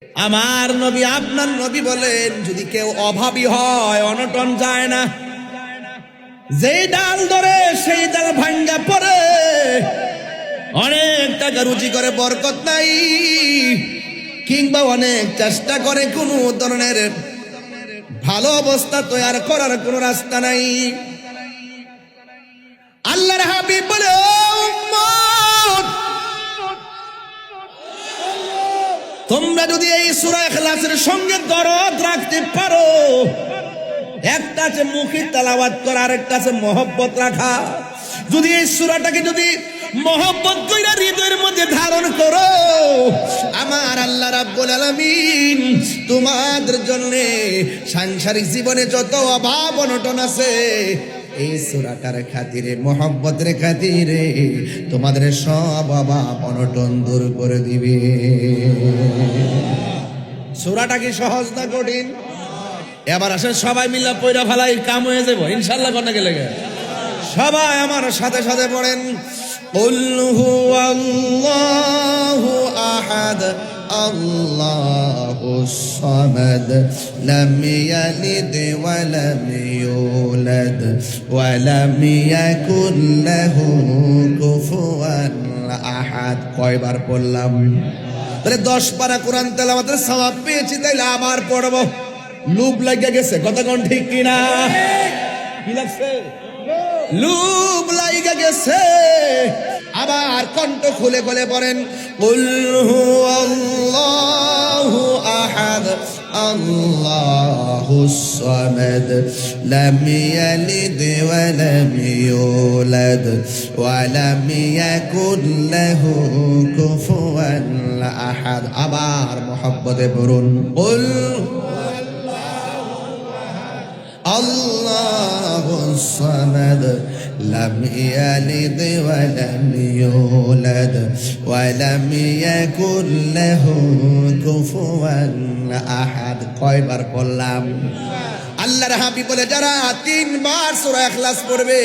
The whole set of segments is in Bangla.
আমার নবী আপনার নবী বলেন, যদি কেউ অভাবী হয় অনটন যায় না, যেই ডাল ধরে সেই ডাল ভাঙ্গা পড়ে, অনেক টাকা রুজি করে বরকত নাই, কিংবা অনেক চেষ্টা করে কোনো ধরনের ভালো অবস্থা তৈরি করার কোনো রাস্তা নাই। আল্লাহর হাবিব বলে, তোমরা যদি এই সূরা ইখলাসের সঙ্গে দরদ রাখতে পারো, একটা আছে মুখে তেলাওয়াত করা, আর একটা আছে মহব্বত রাখা। যদি এই সূরাটাকে যদি মহব্বত কইরা হৃদয়ের মধ্যে ধারণ করো, আমার আল্লাহ রাব্বুল আলামিন তোমাদের জন্য সাংসারিক জীবনে যত অভাব অনটন আছে, এই সূরাটার খাতিরে, মহব্বতের খাতিরে তোমাদের সব অভাব অনটন দূর করে দিবে। সূরাটা কি সহজ না কঠিন? এবার আসেন সবাই মিলে পয়রা ফেলাই, কাম হয়ে যাবো ইনশাল্লাহ। কোন গেলে সবাই আমার সাথে সাথে পড়েন, কুল হুয়াল্লাহু আহাদ আল্লাহুস সামাদ লাম ইয়ালিদ ওয়া লাম ইউলাদ ওয়া লাম ইয়াকুল লাহু কুফুয়ান আহাদ। কয়বার পড়লাম? তাহলে 10 পারা কোরআন তেলাওয়াতের সওয়াব পেয়েছি, তাইলে আবার পড়বো। লুপ লাগিয়ে গেছে, কথা কোন ঠিক কিনা? কি লাগছে? লুপ লাগিয়ে গেছে। আবার কণ্ঠ খুলে খুলে পড়েন, কুল হুয়াল্লাহু আহাদ আল্লাহুস সামাদ লাম ইয়ালিদ ওয়া লাম ইউলাদ ওয়া লাম ইয়াকুল লাহু কুফুয়ান আহাদ। আবার মহব্বতে পড়ুন, কুল আল্লাহুস সামাদ লাম ইয়ালিদ ওয়া লাম ইউলাদ ওয়া লাম ইয়াকুল লাহু কুফুয়ান আহাদ। কয়বার পড়লাম? আল্লাহর হাবিব বলে, যারা 3 বার সূরা ইখলাস পড়বে,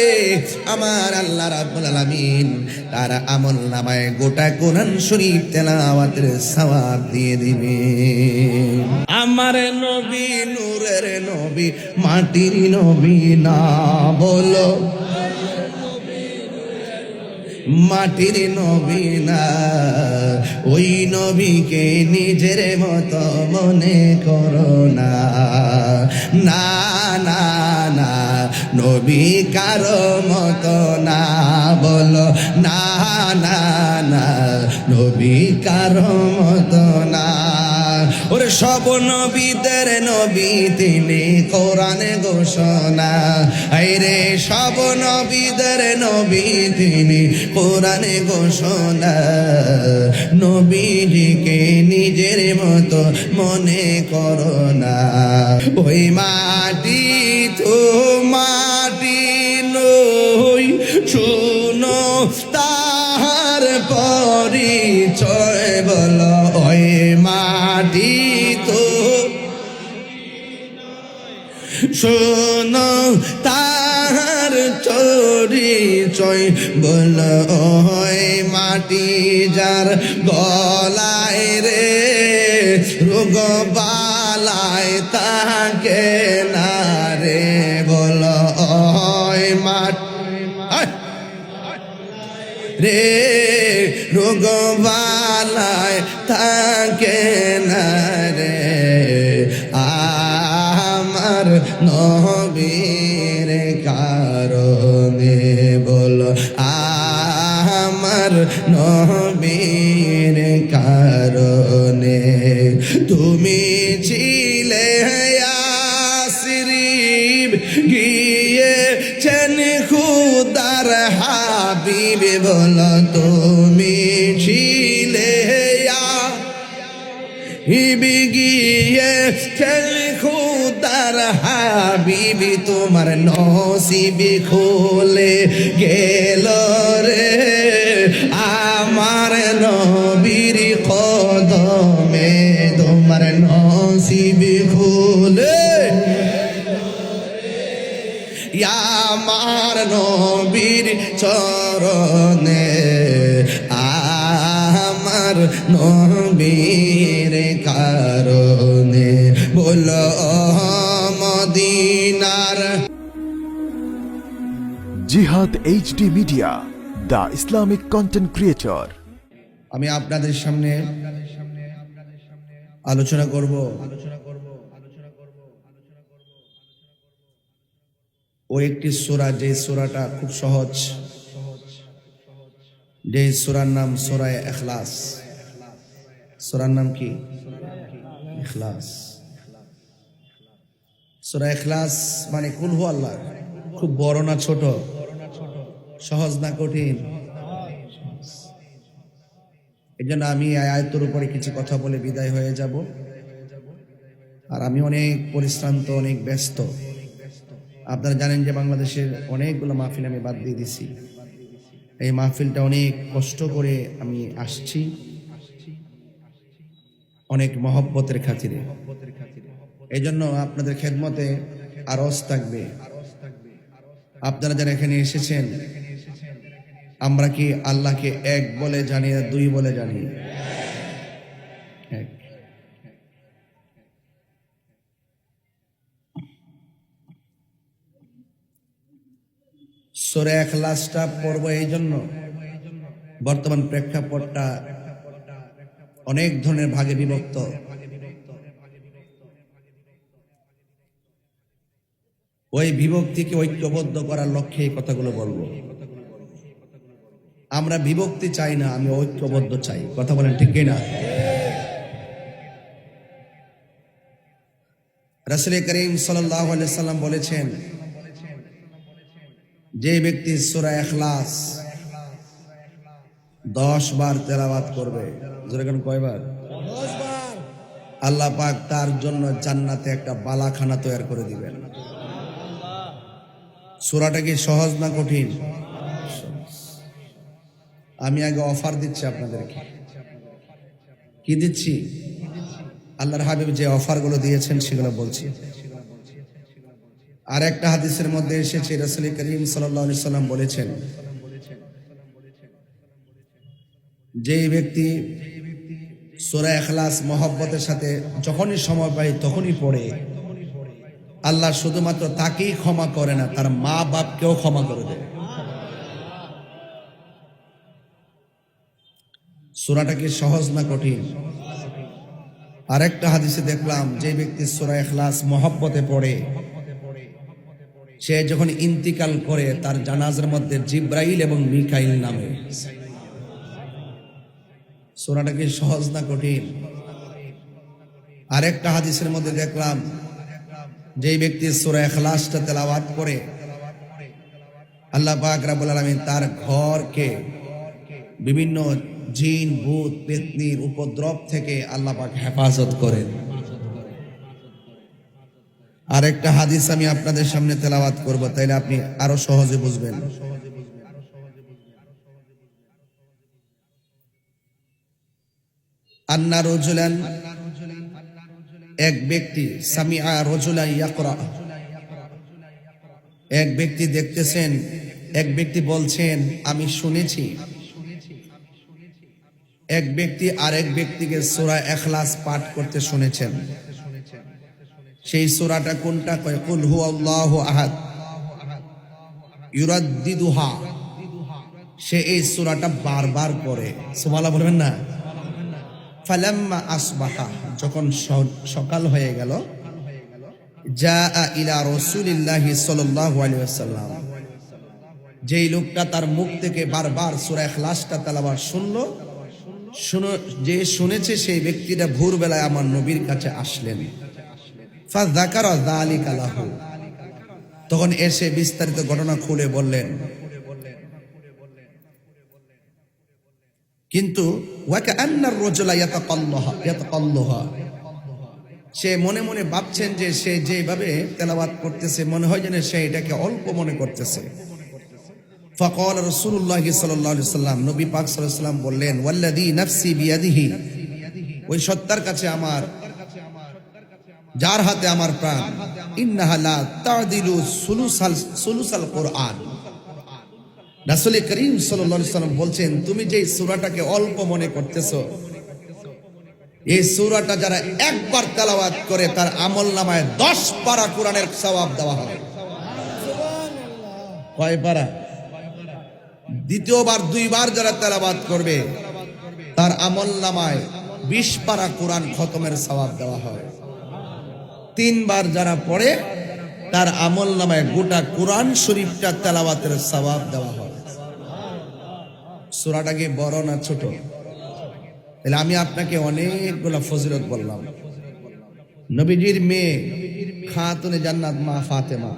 আমার আল্লাহ রাব্বুল আলামিন তার আমলনামায় গোটা কোরআন শরীফ তেলাওয়াতের সওয়াব দিয়ে দিবে। আমার নবী নূরের নবী, মাটির নবী না বলো, মাটির নবী না, ওই নবীকে নিজের মতো মনে করো না। না না না, নবী কারো মতো না বলো, না না না, নবী কারো মতো না। ওরে সব নবীদের নবী তিনি, কোরআনে ঘোষণা। আইরে সব নবীদের নবী তিনি, কোরআনে ঘোষণা। নবীজিকে নিজের মতো মনে করো না। ওই মাটি তো মাটি নই, শুনো তাহার পরিচয় বলো। ওই মাটি তো শোনো তাহার পরিচয় বলো। ওই মাটি যার গলায় রে রোগ বালায় তাকে না রে বলো। ওই মাটি রে রোগ বালায় তাকে না রে। আমার নবীর কারণে বলো, আমার নবীর কারণে তুমি ছিলে ইয়াসরিব, গিয়েছেন খুদার হাবিব বলো। তুমি ছিলে ইয়াসরিব, গিয়েছেন খুদার হাবিবি, তোমার নসিবি খুলে গেল রে। আমার নবীর কদমে তোমার নসিবি খুলে, আমার নবীর চরণে, আমার নবীর কারণে বলো মদিনার। জিহাদ HD media, the Islamic content creator. আমি আপনাদের সামনে আলোচনা করব ও একটি সূরা, যে সূরাটা খুব সহজ, যে সূরার নাম সূরা ইখলাস। সূরার নাম কি? ইখলাস। সূরা ইখলাস মানে কুল হু আল্লাহ। খুব বড় না ছোট, সহজ না কঠিন? এই জন্য আমি এই আয়াতের উপরে কিছু কথা বলে বিদায় হয়ে যাব। আর আমি অনেক পরিশ্রান্ত, অনেক ব্যস্ত। আপনারা জানেন যে বাংলাদেশের অনেকগুলো মাহফিল আমি বাদ দিয়ে দিছি। এই মাহফিলটা অনেক কষ্ট করে আমি আসছি, অনেক মহব্বতের খাতিরে। এই জন্য আপনাদের খেদমতে আরজ থাকবে। আপনারা যারা এখানে এসেছেন, আমরা কি আল্লাহকে এক বলে জানি না দুই বলে জানি? এক। সূরা ইখলাসটা পড়ব এই জন্য, বর্তমান প্রেক্ষাপটটা অনেক ধরনের ভাগে বিভক্ত। ওই বিভক্তিকে ঐক্যবদ্ধ করার লক্ষ্যে এই কথাগুলো বলবো। আমরা বিভক্তি চাই না, আমি ঐক্যবদ্ধ চাই। কথা বলেন ঠিক কিনা? রাসূল করিম সাল্লাল্লাহু আলাইহি সাল্লাম বলেছেন, যে ব্যক্তি সূরা ইখলাস 10 বার তেলাওয়াত করবে, যেরকম কয়বার? 10 বার। আল্লাহ পাক তার জন্য জান্নাতে একটা বালাখানা তৈরি করে দিবেন। সূরাটা কি সহজ না কঠিন? আমি আগে অফার দিচ্ছি আপনাদেরকে। কি দিচ্ছি? আল্লাহর হাবিব যে অফারগুলো দিয়েছেন সেগুলো বলছি। আর একটা হাদিসের মধ্যে এসেছে, রাসূল করিম সাল্লাল্লাহু আলাইহি সাল্লাম বলেছেন, যে ব্যক্তি সূরা ইখলাস মহব্বতের সাথে যখনই সময় পায় তখনই পড়ে, আল্লাহ শুধুমাত্র তাকেই ক্ষমা করে না, তার মা বাপকেও ক্ষমা করে দেয়। সূরাটা কি সহজ না কঠিন? আরেকটা হাদিসে দেখলাম, যে ব্যক্তি সূরা ইখলাস মহব্বতে পড়ে, সে যখন ইন্তিকাল করে তার জানাজার মধ্যে জিব্রাইল এবং মিকাইল নামে। সূরাটা কি সহজ না কঠিন? আরেকটা হাদিসের মধ্যে দেখলাম, যে ব্যক্তি সূরা ইখলাসটা তেলাওয়াত করে, আল্লাহ পাক রব্বুল আলামিন তার ঘরকে বিভিন্ন জিন, ভূত, পেতনির উপদ্রব থেকে আল্লাহ পাক হেফাজত করেন। আরেকটা হাদিস আমি আপনাদের সামনে তেলাওয়াত করব, তাইলে আপনি আরো সহজে বুঝবেন। আন্না রাজুলান, এক ব্যক্তি, সামিআ রাজুলান ইয়াকরা, এক ব্যক্তি দেখতেছেন, এক ব্যক্তি বলছেন আমি শুনেছি। এক ব্যক্তি আরেক ব্যক্তিকে সূরা ইখলাস পাঠ করতে শুনেছেন। সেই সূরাটা কোনটা? কয় কুল হুয়াল্লাহু আহাদ, ইউরাদ্দিদুহা। সে এই সূরাটা বারবার পড়ে। সুবহানাল্লাহ বলবেন না? ফালাম্মা আসবাহা, যখন সকাল হয়ে গেল, জাআ ইলা রাসূলিল্লাহি সাল্লাল্লাহু আলাইহি ওয়াসাল্লাম, যেই লোকটা তার মুখ থেকে বারবার সূরা ইখলাসটা তেলাওয়াত যে শুনেছে, সেই ব্যক্তিটা ভোরবেলায় আমার নবীর কাছে আসলেন। ফাযাকারা যালিকা লাহু, তখন এসে বিস্তারিত ঘটনা খুলে বললেন। কিন্তু ওয়াকান্নার রাজুলা ইয়াতাকাল্লাহা, সে মনে মনে ভাবছেন যে সে যেভাবে তেলাওয়াত করতেছে মনে হয় যেন সে এটাকে অল্প মনে করতেছে। ফাকাল রাসূলুল্লাহ সাল্লাল্লাহু আলাইহি ওয়াসাল্লাম, নবী পাক সাল্লাল্লাহু আলাইহি ওয়াসাল্লাম বললেন, ওয়াল্লাযী নাফসি বিয়াদিহি, ওই সত্তার কাছে আমার, যার হাতে আমার প্রাণ, ইন্নাহা লা তা'দিলু সুলুসাল কুরআন। রাসূল করিম সাল্লাল্লাহু আলাইহি ওয়াসাল্লাম বলছেন, তুমি যে সূরাটাকে অল্প মনে করতেছো, এই সূরাটা যারা একবার তেলাওয়াত করে তার আমলনামায় 10 পারা কোরআনের সওয়াব দেওয়া হয়। কয় পারা? দ্বিতীয়বার 2 বার যারা তেলাওয়াত করবে তার আমলনামায় 20 পারা কোরআন খতমের সওয়াব দেওয়া হয়। 3 বার যারা পড়ে তার আমলনামায় গোটা কোরআন শরীফটা তেলাওয়াতের সওয়াব দেওয়া হয়। সূরাটা কি বড় না ছোট? তাহলে আমি আপনাকে অনেকগুলো ফজিলত বললাম। নবীজির মেয়ে খাতুনে জান্নাত মা ফাতেমা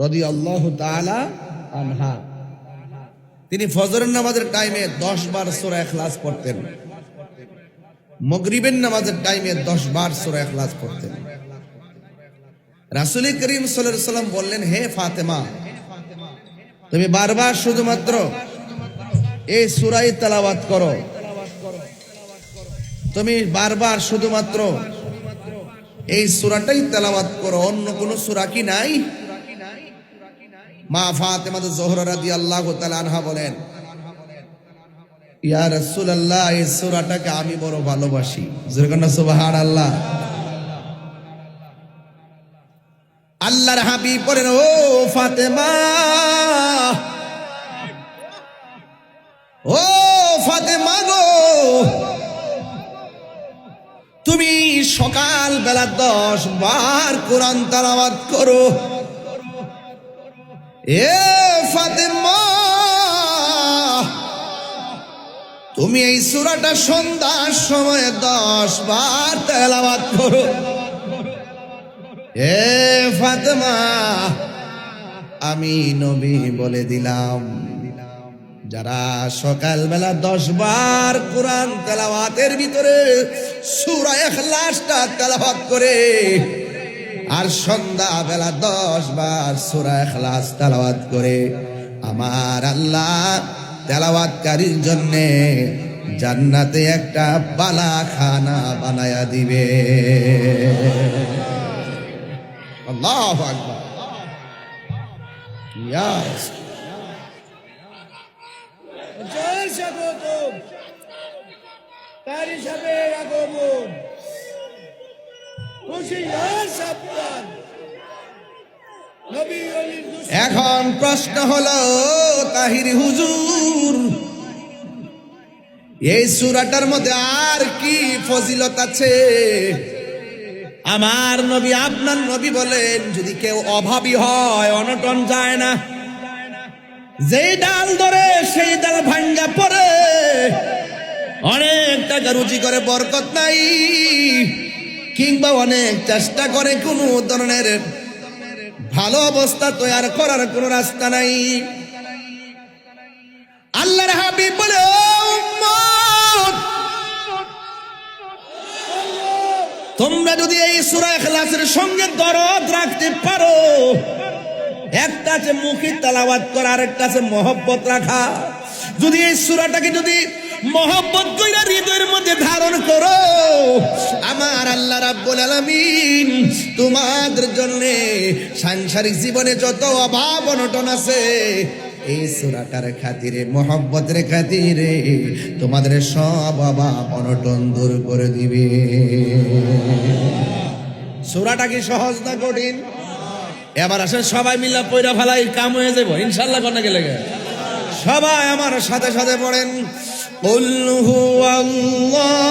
রাদিয়াল্লাহু তাআলা আনহা, তিনি ফজরের নামাজের টাইমে 10 বার সূরা ইখলাস পড়তেন, মাগরিবের নামাজের টাইমে 10 বার সূরা ইখলাস পড়তেন। রাসূল করিম সাল্লাল্লাহু আলাইহি ওয়াসাল্লাম বললেন, হে ফাতেমা, তুমি বারবার শুধুমাত্র এই সূরাই তেলাওয়াত করো, তুমি বারবার শুধুমাত্র এই সূরাটাই তেলাওয়াত করো, অন্য কোন সূরা কি নাই? মা ফাতেমা জোহরা রাদিয়াল্লাহু তাআলা আনহা বলেন, ইয়া রাসূলুল্লাহ, এই সূরাটাকে আমি বড় ভালোবাসি। জোরে সুবহানাল্লাহ। আল্লাহর হাবিব বলেন, ও ফাতেমা, ও ফাতেমা গো, তুমি সকাল বেলা 10 বার কোরআন তেলাওয়াত করো। এ ফাতেমা, তুমি এই সূরাটা সন্ধ্যার সময় 10 বার তেলাওয়াত করো। এ ফাতেমা, আমি নবী বলে দিলাম, যারা সকালবেলা 10 বার কোরআন তেলাওয়াতের ভিতরে সূরা ইখলাসটা তেলাওয়াত করে আর সন্ধ্যাবেলা 10 বার সূরা ইখলাস তেলাওয়াত করে, আমার আল্লাহ তেলাওয়াতকারীর জন্য জান্নাতে একটা বালাখানা বানায়া দিবে। আল্লাহু আকবার। ইয়াস এখন প্রশ্ন হলো, তাহিরি হুজুর, এই সূরাটার মধ্যে আর কি ফজিলত আছে? আমার নবী, আপনার নবী বলেন, যদি কেউ অভাবী হয়, অনটন যায় না, যেই ডাল ধরে সেই ডাল ভাঙ্গা পড়ে, অনেক টাকা রুজি করে বরকত নাই, কিংবা অনেক চেষ্টা করে কোনো ধরনের ভালো অবস্থা তৈরি করার কোনো রাস্তা নাই, আল্লাহর হাবিব বলে, ও উম্মত, তোমরা যদি এই সূরা ইখলাসের সঙ্গে দরদ রাখতে পারো, একটা আছে মুখে তেলাওয়াত করা, আরেকটা আছে মহব্বত রাখা, যদি এই সূরাটাকে যদি মহব্বত কইরা হৃদয়ের মধ্যে ধারণ করো, আমার আল্লাহ রাব্বুল আলামিন তোমাদের জন্য সাংসারিক জীবনে যত অভাব অনটন আছে, এই সূরাটার খাতিরে, মহব্বতের খাতিরে তোমাদের সব অভাব অনটন দূর করে দিবে। সূরাটা কি সহজ না কঠিন? এবার আসেন সবাই মিলে পয়রা ফেলাই, কাম হয়ে যাবো ইনশাআল্লাহ। কোন গেলে সবাই আমার সাথে সাথে পড়েন, কুল হুয়াল্লাহু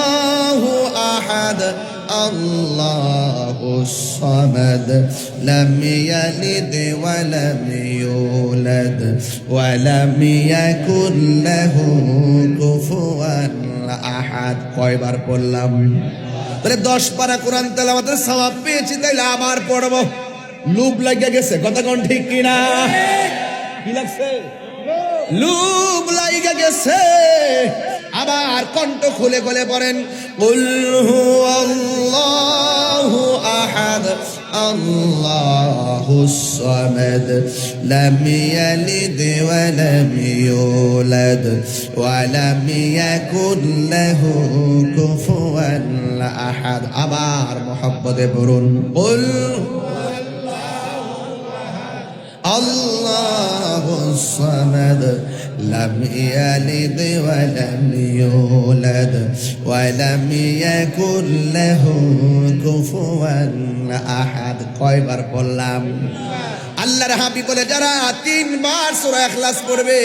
আহাদ আল্লাহুস সামাদ লাম ইয়ালিদ ওয়া লাম ইউলাদ ওয়া লাম ইয়াকুল লাহু কুফুয়ান আহাদ। কয়বার পড়লাম? তাহলে 10 পারা কোরআন তেলাওয়াতের সওয়াব পেয়েছি, তাইলে আবার পড়বো। লুভ লাগিয়ে গেছে, কথা কোন ঠিক কিনা? কি লাগছে? লুভ লাগিয়ে গেছে। আবার কণ্ঠ খুলে খুলে পড়েন, কুল হুয়াল্লাহু আহাদ আল্লাহুস সামাদ লাম ইয়ালিদ ওয়া লাম ইউলাদ ওয়া লাম ইয়াকুল লাহু কুফুয়ান আহাদ। আবার মহব্বতে পড়ুন, কুল আল্লাহুস সামাদ লাম ইয়ালিদ ওয়া লাম ইউলাদ ওয়া লাম ইয়াকুল লাহু কুফুয়ান আহাদ। কয়বার বললাম? আল্লাহর হাবিব বলে যারা 3 বার সূরা ইখলাস পড়বে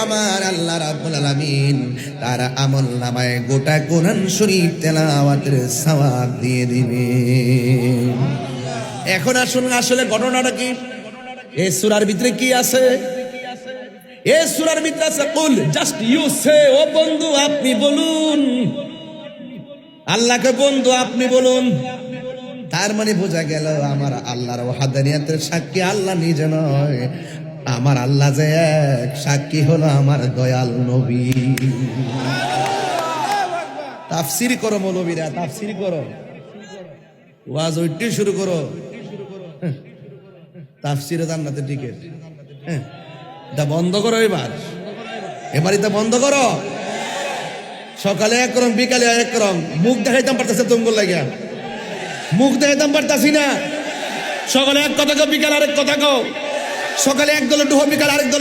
আমার আল্লাহ রাব্বুল আলামিন তার আমলনামায় গোটা কোরআন শরীফ তেলাওয়াতের সওয়াব দিয়ে দিবে। এখন আসুন আসলে ঘটনাটা কি? এই সূরার ভিতরে কি আছে? এই সূরার ভিতরে আছে কুল, জাস্ট ইউ সে, ও বন্ধু আপনি বলুন, আল্লাহকে বন্ধু আপনি বলুন। তার মানে বোঝা গেল আমার আল্লাহর ওয়াহদানিয়তের সাক্ষী আল্লাহ নিজে নয়, আমার আল্লাহ যে এক, সাক্ষী হলো আমার দয়াল নবী। তাফসীর করো মৌলবীরা, তাফসীর করো, ওয়াজ ওইটি শুরু করো। তাফসীরে জান্নাতের টিকিট এটা বন্ধ করো, এবার এটা বন্ধ করো। সকালে এক রকম, বিকালে এক রকম, মুখ দেখাইতাম পারতেছে তোমার লাগিয়া, মুখ দেখাইতাম পারতাছি না। সকালে এক কথা কও, বিকাল আরেক কথা কও। সকালে এক দলে ডুহো, বিকাল আরেক দলে